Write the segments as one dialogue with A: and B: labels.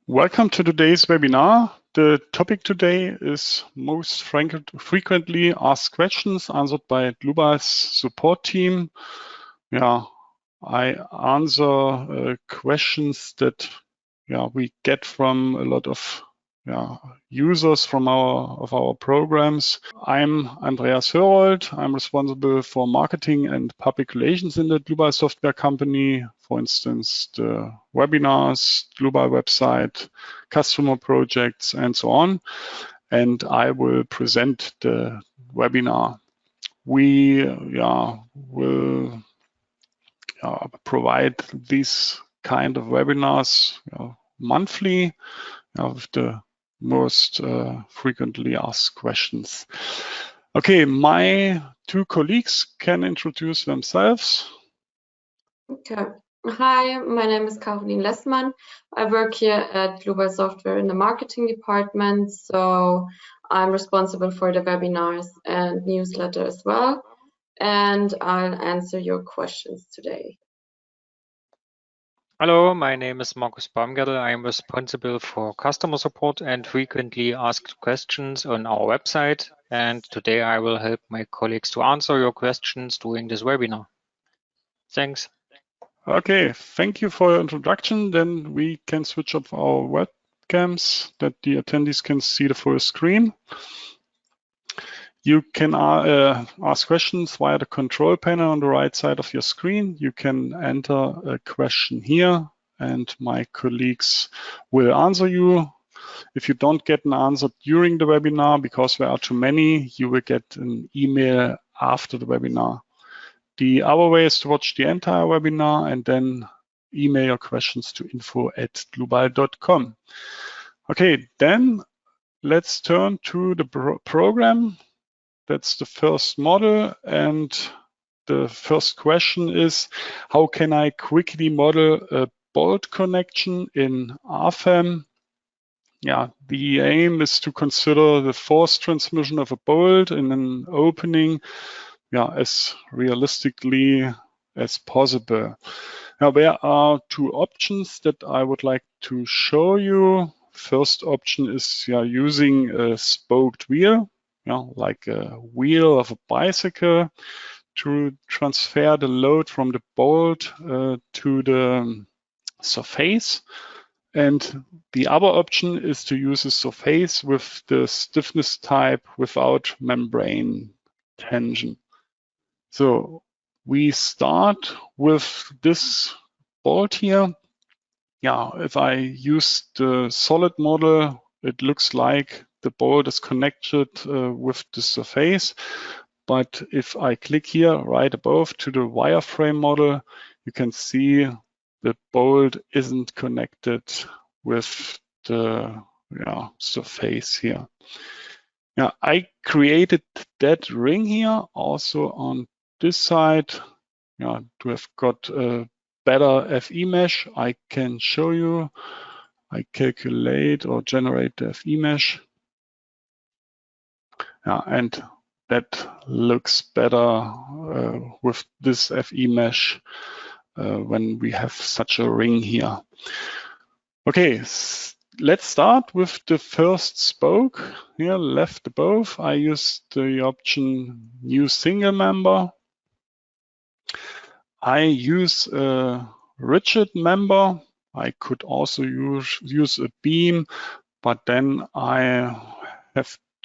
A: Welcome to today's webinar. The topic today is most frequently asked questions answered by Dlubal's support team. I answer questions that we get from a lot of users from our programs. I'm Andreas Hörold. I'm responsible for marketing and public relations in the Dlubal Software company. For instance, the webinars, Dlubal website, customer projects, and so on. And I will present the webinar. We will provide these kind of webinars monthly with the most frequently asked questions. Okay, my two colleagues can introduce themselves.
B: Okay. Hi, my name is Caroline Lessmann. I work here at Dlubal Software in the marketing department, so I'm responsible for the webinars and newsletter as well, and I'll answer your questions today.
C: Hello, my name is Markus Baumgartel. I am responsible for customer support and frequently asked questions on our website. And today I will help my colleagues to answer your questions during this webinar. Thanks.
A: Okay, thank you for your introduction. Then we can switch off our webcams that the attendees can see the full screen. You can ask questions via the control panel on the right side of your screen. You can enter a question here and my colleagues will answer you. If you don't get an answer during the webinar, because there are too many, you will get an email after the webinar. The other way is to watch the entire webinar and then email your questions to info@dlubal.com. Okay, then let's turn to the program. That's the first model, and the first question is, how can I quickly model a bolt connection in RFEM? The aim is to consider the force transmission of a bolt in an opening as realistically as possible. Now, there are two options that I would like to show you. First option is using a spoked wheel, like a wheel of a bicycle, to transfer the load from the bolt to the surface. And the other option is to use a surface with the stiffness type without membrane tension. So we start with this bolt here. If I use the solid model, it looks like the bolt is connected with the surface. But if I click here right above to the wireframe model, you can see the bolt isn't connected with the surface here. I created that ring here also on this side. To have got a better FE mesh, I can show you. I calculate or generate the FE mesh. And that looks better with this FE mesh when we have such a ring here. Okay, let's start with the first spoke here, left above. I use the option New Single Member. I use a rigid member. I could also use a beam, but then I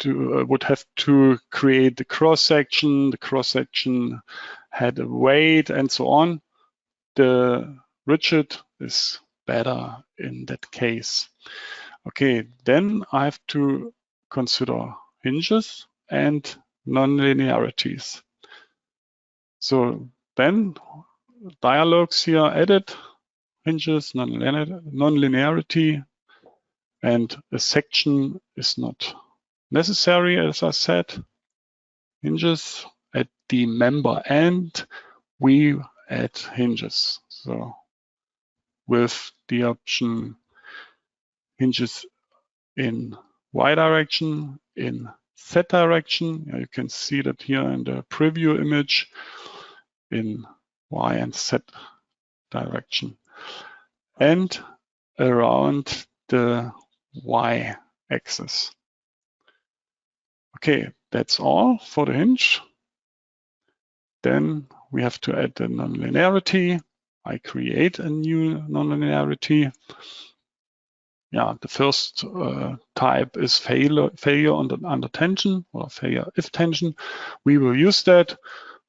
A: would have to create the cross section. The cross section had a weight and so on. The rigid is better in that case. Okay, then I have to consider hinges and nonlinearities. So then dialogues here added, hinges, nonlinearity, and a section is not necessary, as I said. Hinges at the member end, we add hinges. So with the option hinges in Y direction, in Z direction, you can see that here in the preview image, in Y and Z direction. And around the y-axis. Okay, that's all for the hinge. Then we have to add the nonlinearity. I create a new nonlinearity. Yeah, the first type is failure under tension, or failure if tension. We will use that,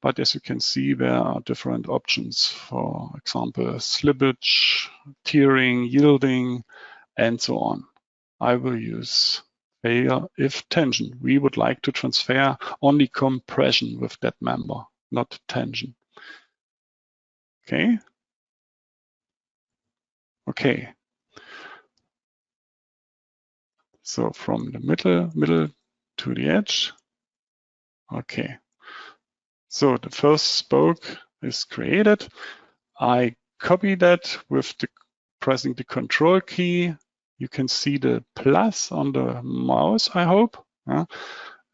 A: but as you can see, there are different options. For example, slippage, tearing, yielding, and so on. I will use failure if tension. We would like to transfer only compression with that member, not tension. Okay. Okay. So from the middle to the edge. Okay. So the first spoke is created. I copy that with pressing the Control key. You can see the plus on the mouse, I hope.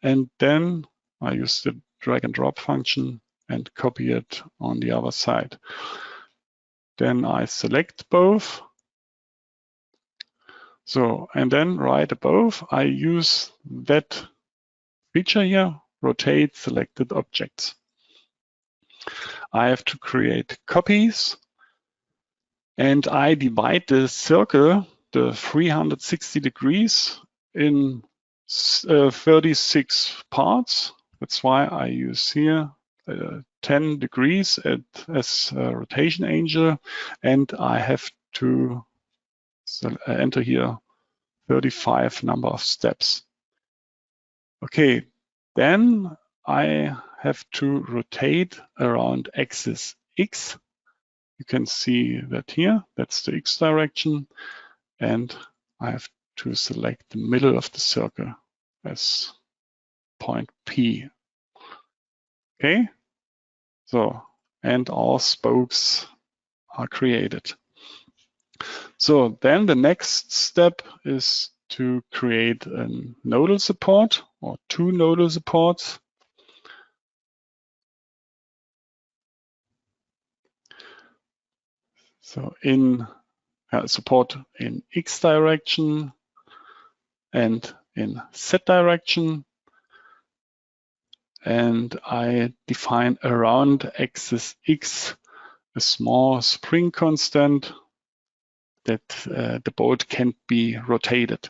A: And then I use the drag and drop function and copy it on the other side. Then I select both. So, and then right above, I use that feature here, rotate selected objects. I have to create copies, and I divide the circle, the 360 degrees, in 36 parts. That's why I use here 10 degrees as a rotation angle, and I have to enter here 35 number of steps. Okay, then I have to rotate around axis X. You can see that here, that's the X direction, and I have to select the middle of the circle as point P. Okay, so, and all spokes are created. So then the next step is to create a nodal support, or two nodal supports. So in support in X direction and in Z direction. And I define around axis X a small spring constant that the bolt can't be rotated.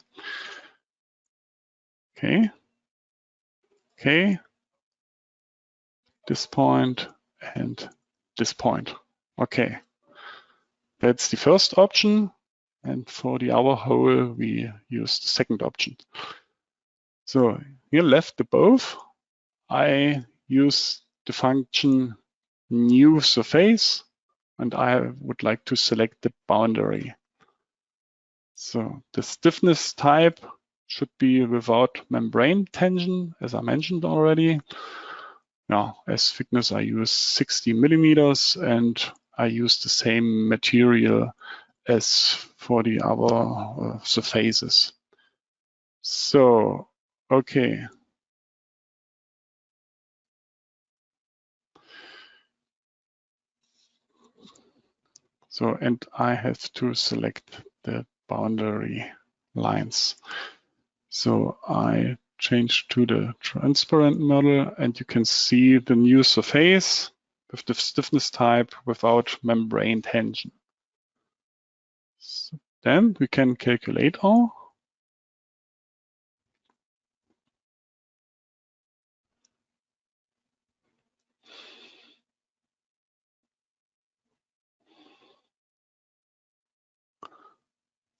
A: Okay. Okay. This point and this point. Okay. That's the first option. And for the other hole, we use the second option. So here left the both. I use the function new surface, and I would like to select the boundary. So the stiffness type should be without membrane tension, as I mentioned already. Now, as thickness, I use 60 millimeters, and I use the same material as for the other surfaces. So, okay. So, and I have to select the boundary lines. So I change to the transparent model, and you can see the new surface with the stiffness type without membrane tension. So then we can calculate all.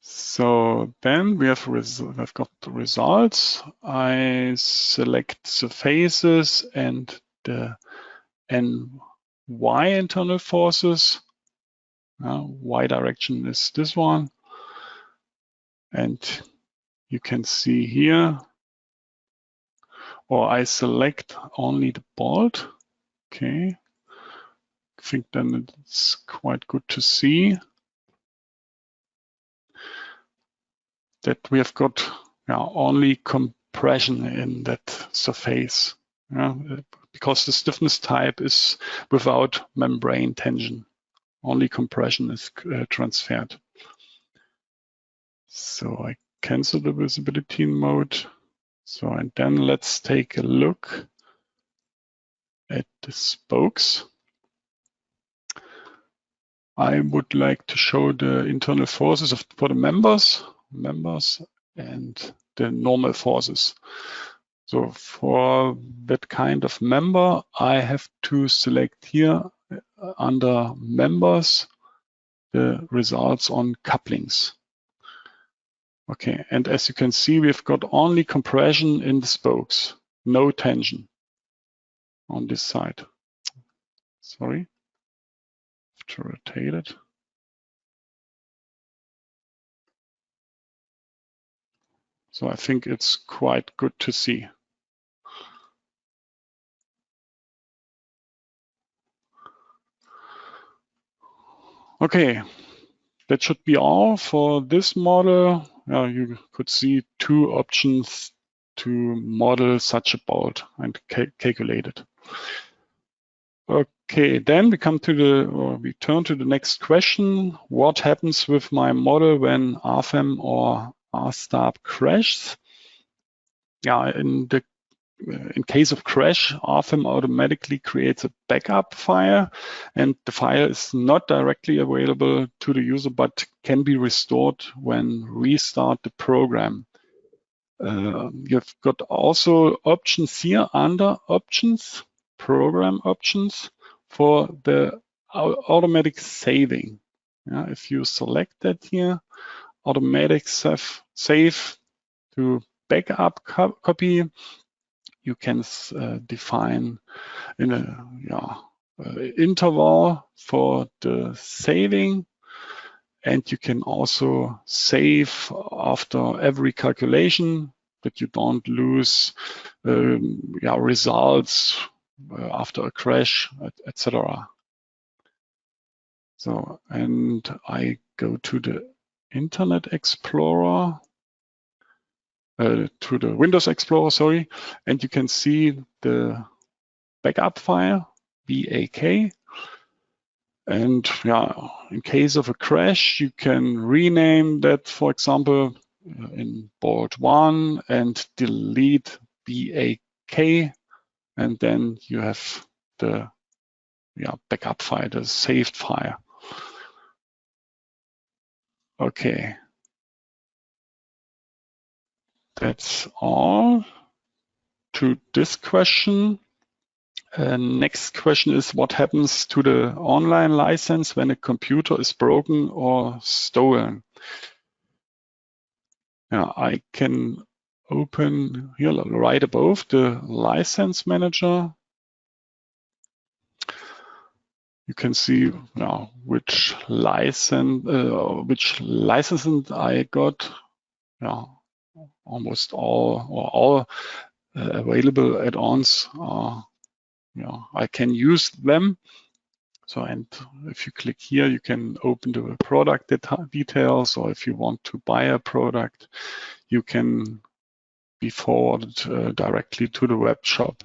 A: So then we've got the results. I select surfaces and the NY internal forces. Y direction is this one. And you can see here, or I select only the bolt. Okay. I think then it's quite good to see that we have got only compression in that surface, because the stiffness type is without membrane tension. Only compression is transferred. So I cancel the visibility mode. So, and then let's take a look at the spokes. I would like to show the internal forces for the members and the normal forces. So for that kind of member, I have to select here under members the results on couplings. Okay, and as you can see, we've got only compression in the spokes, no tension on this side. Sorry, have to rotate it. So I think it's quite good to see. Okay, that should be all for this model. You could see two options to model such a bolt and calculate it. Okay, then we come to we turn to the next question. What happens with my model when RFEM or RSTAB crashes? Yeah, in case of crash, RFEM automatically creates a backup file, and the file is not directly available to the user, but can be restored when restart the program. You've got also options here under options, program options, for the automatic saving. If you select that here, automatic save to backup copy, you can define in a interval for the saving, and you can also save after every calculation that you don't lose results after a crash, etc. So, and I go to the Internet Explorer, to the Windows Explorer, sorry, and you can see the backup file, BAK. And in case of a crash, you can rename that, for example, in board 1 and delete BAK, and then you have the backup file, the saved file. Okay. That's all to this question. Next question is, what happens to the online license when a computer is broken or stolen? I can open here right above the license manager. You can see now which license I got. Almost all available add-ons are, I can use them. So, and if you click here, you can open the product details, or if you want to buy a product, you can be forwarded directly to the web shop.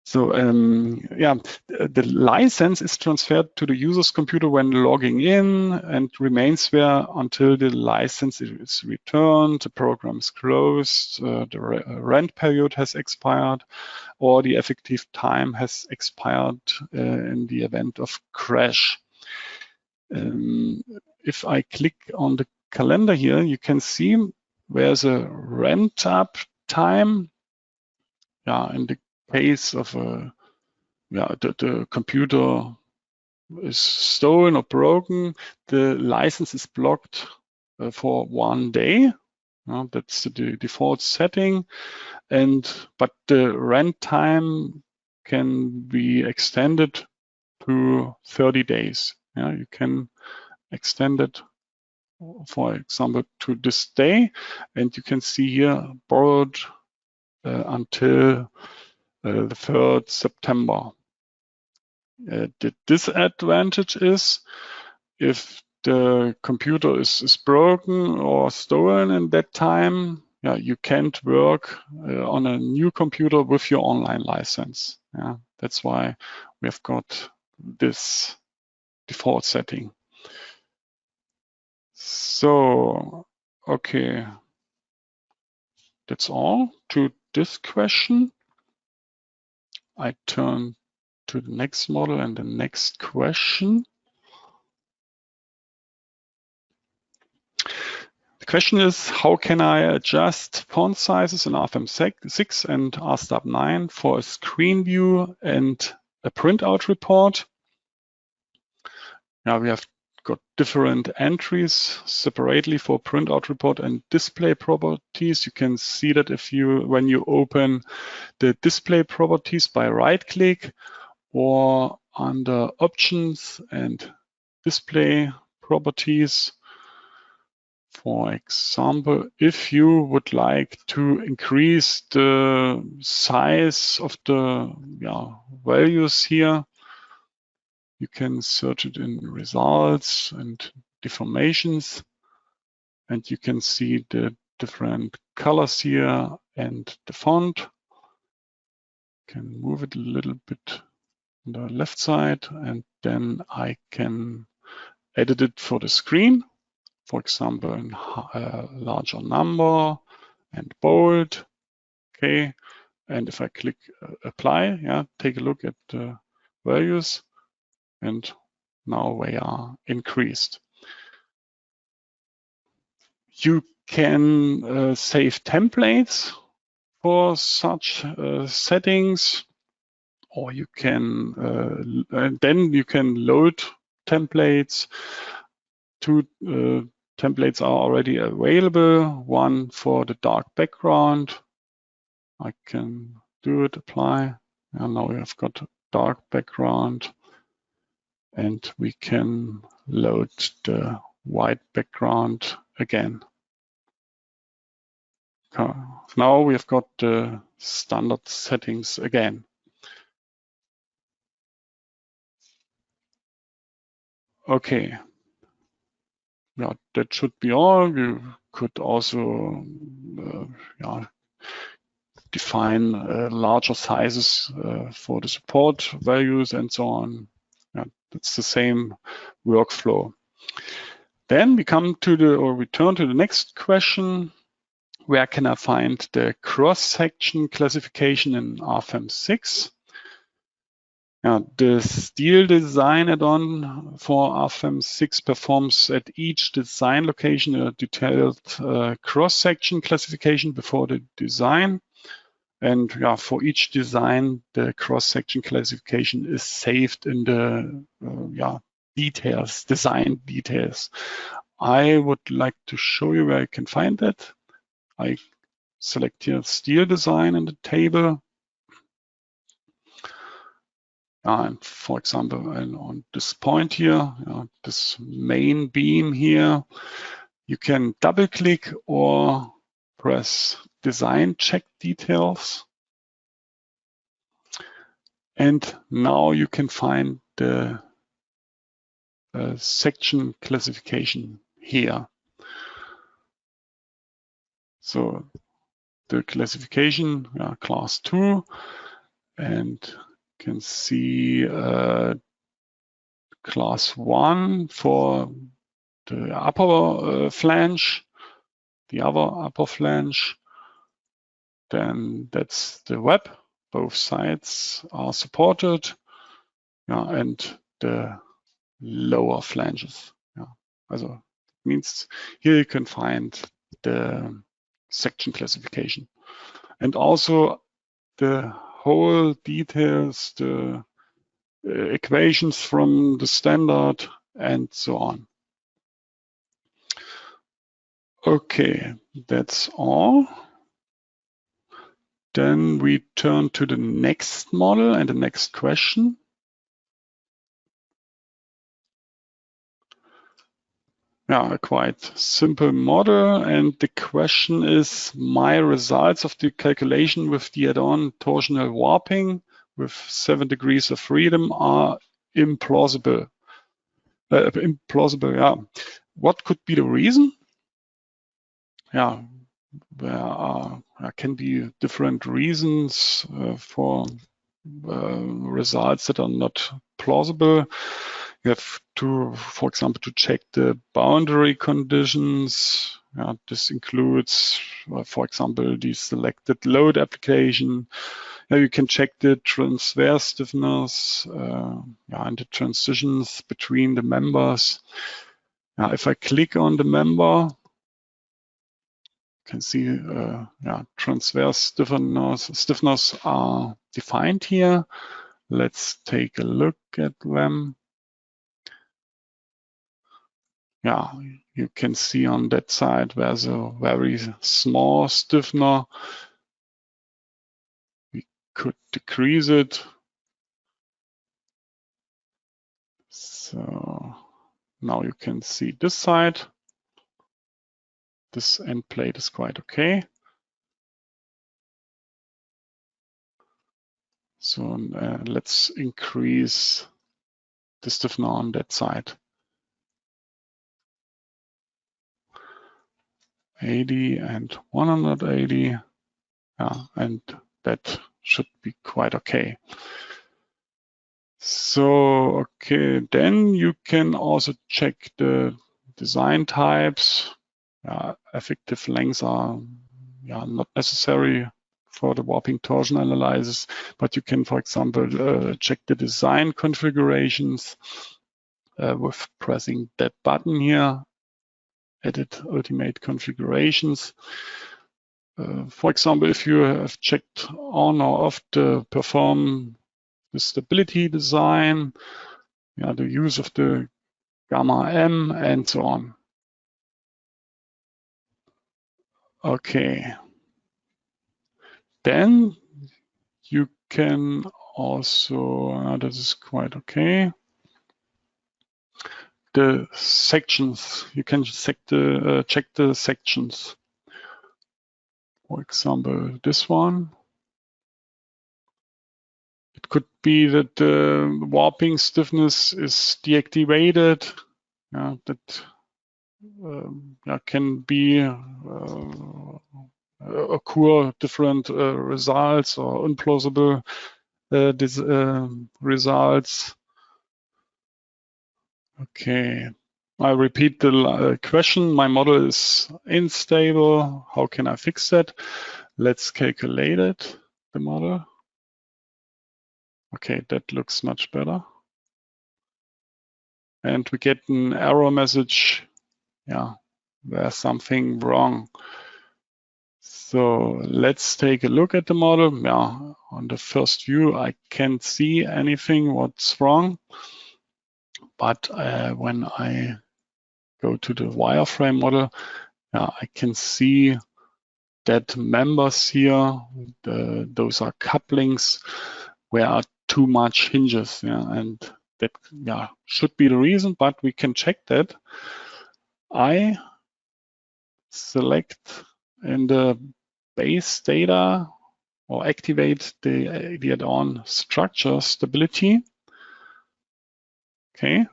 A: So, the license is transferred to the user's computer when logging in and remains there until the license is returned, the program is closed, the rent period has expired, or the effective time has expired in the event of crash. If I click on the calendar here, you can see there's a rent up time. In the case of the computer is stolen or broken, the license is blocked for 1 day. That's the default setting, but the rent time can be extended to 30 days. You can extend it, for example, to this day, and you can see here borrowed until the 3rd September. The disadvantage is if the computer is broken or stolen in that time, you can't work on a new computer with your online license. That's why we've got this default setting. So Okay, that's all to this question. I turn to the next model and the next question. The question is, how can I adjust font sizes in RFEM 6 and RSTAB 9 for a screen view and a printout report? Now we have got different entries separately for printout report and display properties. You can see that when you open the display properties by right click or under options and display properties. For example, if you would like to increase the size of the values here, you can search it in results and deformations, and you can see the different colors here and the font. You can move it a little bit on the left side, and then I can edit it for the screen. For example, in a larger number and bold. Okay, and if I click apply, take a look at the values, and now they are increased. You can save templates for such settings, or you can then you can load templates. Two templates are already available. One for the dark background. I can do it, apply. And now we have got a dark background. And we can load the white background again. Now we have got the standard settings again. Okay. Yeah, that should be all. You could also define larger sizes for the support values and so on. Yeah, that's the same workflow. Then we come to return to the next question. Where can I find the cross-section classification in RFEM 6? The steel design add-on for RFEM 6 performs at each design location a detailed cross-section classification before the design. And for each design, the cross-section classification is saved in the details, design details. I would like to show you where you can find that. I select here steel design in the table. And for example, on this point here, this main beam here, you can double click or press design check details. And now you can find the section classification here. So the classification, class 2, and you can see class 1 for the upper flange, the other upper flange. Then that's the web. Both sides are supported, and the lower flanges. Also means here you can find the section classification, and also the whole details, the equations from the standard, and so on. Okay, that's all. Then we turn to the next model and the next question. A quite simple model, and the question is, my results of the calculation with the add-on torsional warping with 7 degrees of freedom are implausible. What could be the reason? There can be different reasons for results that are not plausible. You have to, for example, to check the boundary conditions. This includes, for example, the selected load application. You can check the transverse stiffness and the transitions between the members. If I click on the member, you can see transverse stiffness are defined here. Let's take a look at them. You can see on that side there's a very small stiffener. We could decrease it. So now you can see this side. This end plate is quite okay. So let's increase the stiffener on that side. 80 and 180, and that should be quite okay. So, okay, then you can also check the design types. Effective lengths are not necessary for the warping torsion analysis, but you can, for example, check the design configurations with pressing that button here. Edit ultimate configurations. For example, if you have checked on or off to perform the stability design, the use of the gamma M, and so on. Okay. Then you can also, this is quite okay. The sections, you can check the sections. For example, this one. It could be that the warping stiffness is deactivated. That can be occur different results or implausible results. Okay, I repeat the question. My model is unstable. How can I fix that? Let's calculate it, the model. Okay, that looks much better. And we get an error message. There's something wrong. So let's take a look at the model. On the first view, I can't see anything what's wrong. But when I go to the wireframe model, I can see that members here, those are couplings where are too much hinges. And that should be the reason, but we can check that. I select in the base data or activate the add-on structure stability. Okay.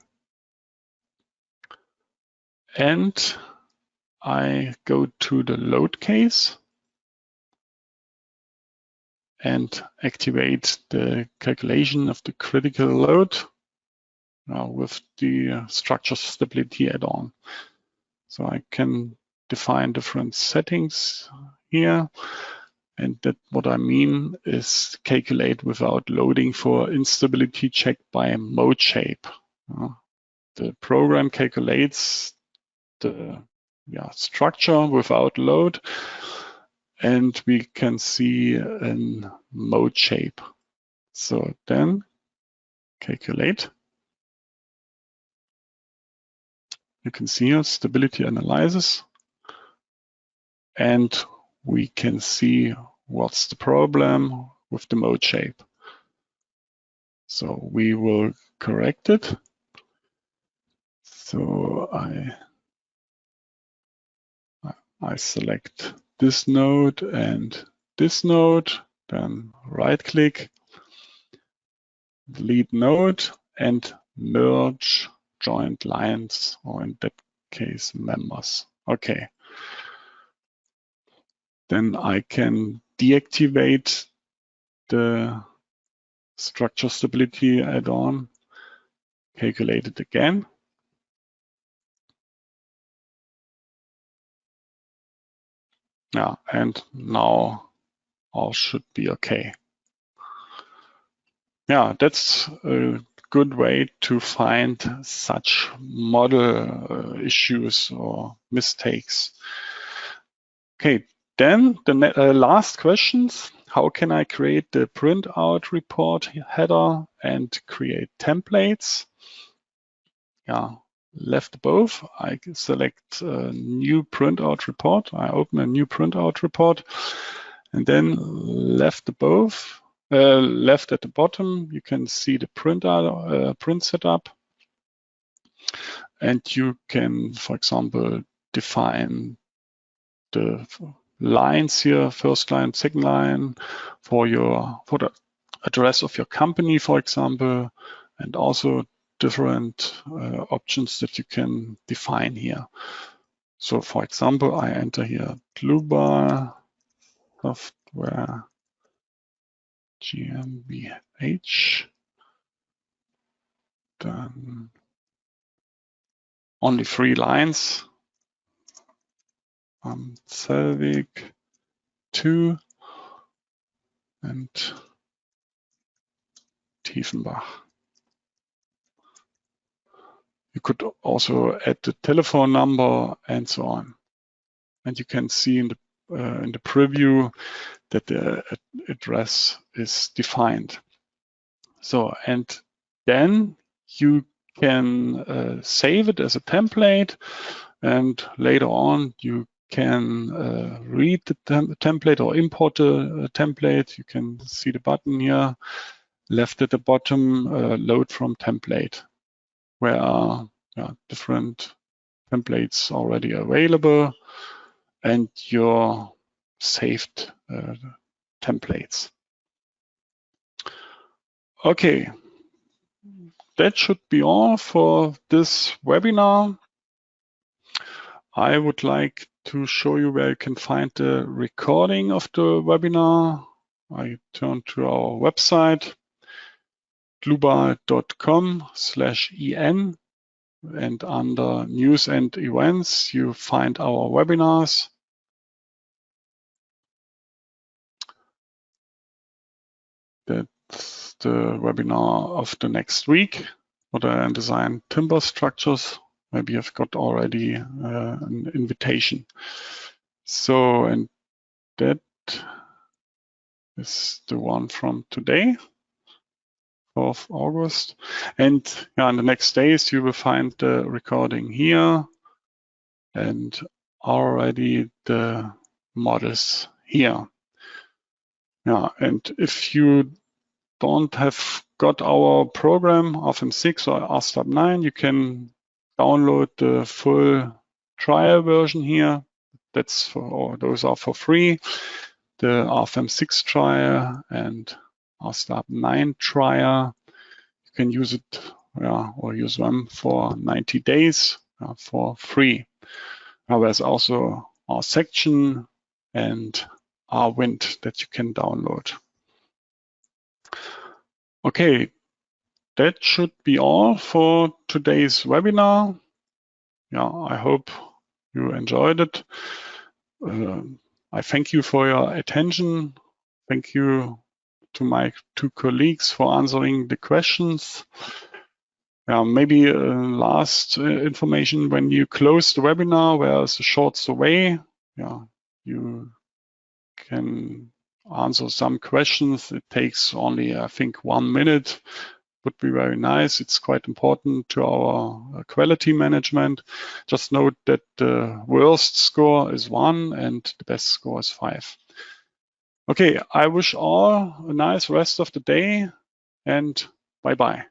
A: And I go to the load case and activate the calculation of the critical load with the structure stability add-on. So I can define different settings here. And that what I mean is calculate without loading for instability check by mode shape. The program calculates the structure without load, and we can see in mode shape. So then calculate. You can see here stability analysis, and we can see what's the problem with the mode shape. So we will correct it. So I select this node and this node, then right click, delete node, and merge joint lines, or in that case, members. Okay. Then I can deactivate the structure stability add-on, calculate it again. Yeah, and now all should be okay. Yeah, that's a good way to find such model issues or mistakes. Okay, then the last questions. How can I create the printout report header and create templates? Yeah, left above, I select a new printout report. I open a new printout report, and then left above, left at the bottom, you can see the print setup. And you can, for example, define the lines here, first line, second line, for the address of your company, for example, and also different options that you can define here. So, for example, I enter here Dlubal Software GmbH. Then only 3 lines. Selvig 2 and Tiefenbach. You could also add the telephone number and so on. And you can see in the preview that the address is defined. So, and then you can save it as a template, and later on you can read the template or import the template. You can see the button here, left at the bottom, load from template, where are different templates already available and your saved templates. Okay, that should be all for this webinar. I would like to show you where you can find the recording of the webinar. I turn to our website, dlubal.com/en, and under news and events, you find our webinars. That's the webinar of the next week, model and design timber structures. Maybe you've got already an invitation. So, and that is the one from today, 4th August. And yeah, in the next days, you will find the recording here and already the models here. Yeah, and if you don't have got our program, RFEM 6 or RSTAB 9, you can download the full trial version here. That's those are for free. The RFEM 6 trial and RSTAB 9 trial. You can use it or use them for 90 days for free. Now there's also our section and our wind that you can download. Okay, that should be all for today's webinar. Yeah, I hope you enjoyed it. I thank you for your attention. Thank you to my 2 colleagues for answering the questions. Maybe last information, when you close the webinar, there's a short survey. You can answer some questions. It takes only, I think, 1 minute. Would be very nice. It's quite important to our quality management. Just note that the worst score is 1 and the best score is 5. Okay, I wish all a nice rest of the day and bye-bye.